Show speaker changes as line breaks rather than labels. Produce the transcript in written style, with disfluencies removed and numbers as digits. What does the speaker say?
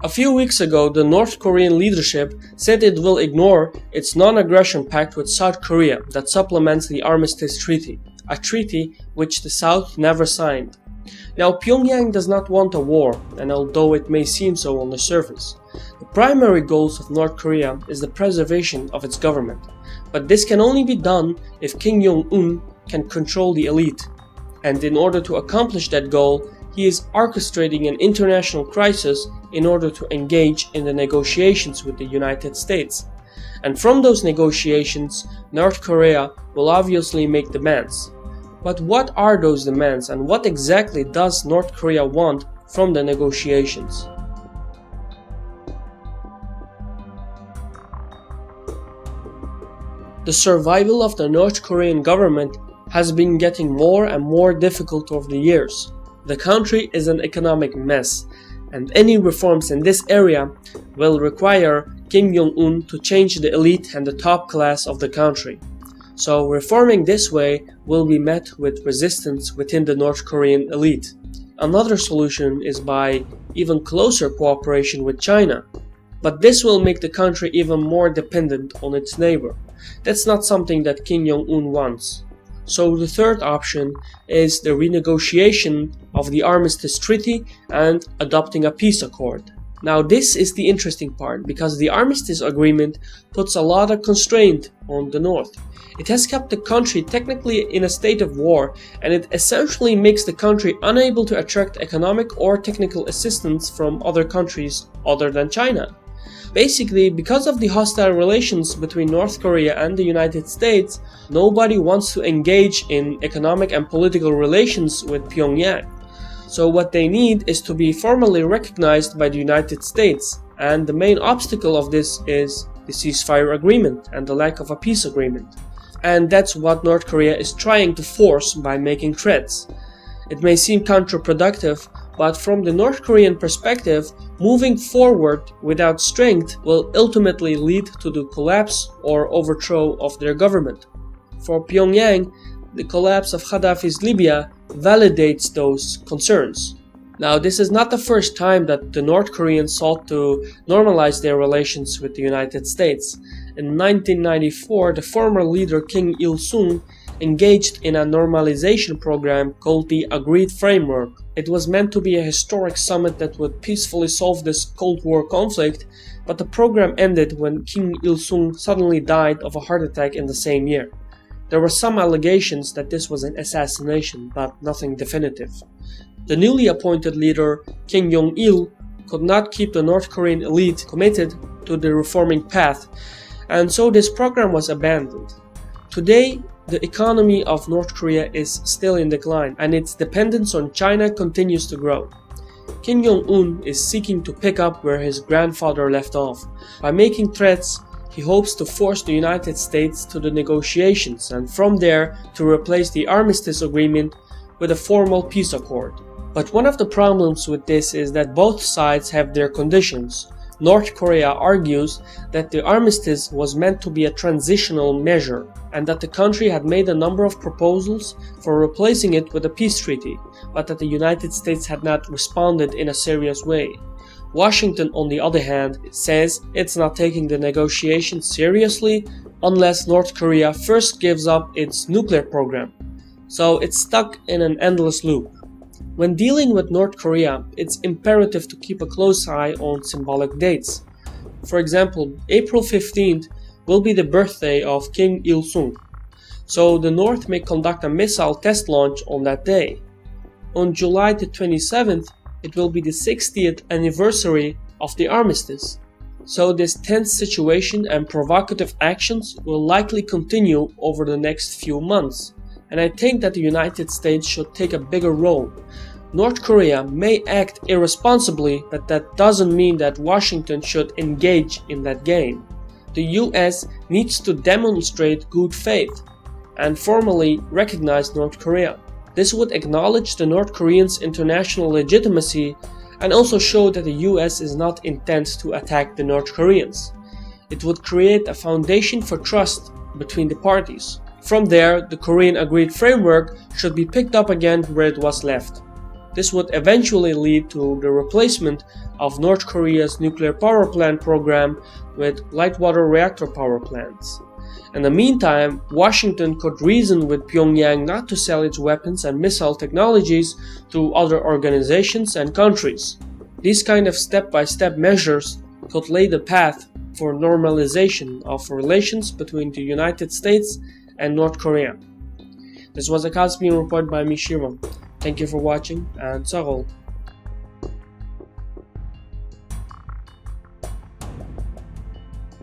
A few weeks ago, the North Korean leadership said it will ignore its non-aggression pact with South Korea that supplements the Armistice Treaty, a treaty which the South never signed. Now, Pyongyang does not want a war, and although it may seem so on the surface, the primary goals of North Korea is the preservation of its government. But this can only be done if Kim Jong Un can control the elite. And in order to accomplish that goal, he is orchestrating an international crisis in order to engage in the negotiations with the United States. And from those negotiations, North Korea will obviously make demands. But what are those demands, and what exactly does North Korea want from the negotiations? The survival of the North Korean government has been getting more and more difficult over the years. The country is an economic mess, and any reforms in this area will require Kim Jong Un to change the elite and the top class of the country. So reforming this way will be met with resistance within the North Korean elite. Another solution is by even closer cooperation with China, but this will make the country even more dependent on its neighbor. That's not something that Kim Jong Un wants. So the third option is the renegotiation of the Armistice Treaty and adopting a peace accord. Now this is the interesting part, because the Armistice Agreement puts a lot of constraint on the North. It has kept the country technically in a state of war, and it essentially makes the country unable to attract economic or technical assistance from other countries other than China. Basically, because of the hostile relations between North Korea and the United States, nobody wants to engage in economic and political relations with Pyongyang. So what they need is to be formally recognized by the United States, and the main obstacle of this is the ceasefire agreement and the lack of a peace agreement. And that's what North Korea is trying to force by making threats. It may seem counterproductive, but from the North Korean perspective, moving forward without strength will ultimately lead to the collapse or overthrow of their government. For Pyongyang, the collapse of Gaddafi's Libya validates those concerns. Now, this is not the first time that the North Koreans sought to normalize their relations with the United States. In 1994, the former leader Kim Il-sung engaged in a normalization program called TheAgreed Framework. It was meant to be a historic summit that would peacefully solve this Cold War conflict, but the program ended when Kim Il-sung suddenly died of a heart attack in the same year. There were some allegations that this was an assassination, but nothing definitive. The newly appointed leader, Kim Jong-il, could not keep the North Korean elite committed to the reforming path, and so this program was abandoned. Today, the economy of North Korea is still in decline, and its dependence on China continues to grow. Kim Jong Un is seeking to pick up where his grandfather left off. By making threats, he hopes to force the United States to the negotiations, and from there to replace the Armistice Agreement with a formal peace accord. But one of the problems with this is that both sides have their conditions. North Korea argues that the armistice was meant to be a transitional measure, and that the country had made a number of proposals for replacing it with a peace treaty, but that the United States had not responded in a serious way. Washington, on the other hand, says it's not taking the negotiations seriously unless North Korea first gives up its nuclear program. So it's stuck in an endless loop. When dealing with North Korea, it's imperative to keep a close eye on symbolic dates. For example, April 15th will be the birthday of Kim Il-sung, so the North may conduct a missile test launch on that day. On July the 27th, it will be the 60th anniversary of the armistice. So this tense situation and provocative actions will likely continue over the next few months. And I think that the United States should take a bigger role. North Korea may act irresponsibly, but that doesn't mean that Washington should engage in that game. The US needs to demonstrate good faith and formally recognize North Korea. This would acknowledge the North Koreans' international legitimacy and also show that the US is not intent to attack the North Koreans. It would create a foundation for trust between the parties. From there, the Korean Agreed Framework should be picked up again where it was left. This would eventually lead to the replacement of North Korea's nuclear power plant program with light water reactor power plants. In the meantime, Washington could reason with Pyongyang not to sell its weapons and missile technologies to other organizations and countries. These kind of step-by-step measures could lay the path for normalization of relations between the United States and North Korea. This was a Caspian report by me, Shivam. Thank you for watching, and Sarol.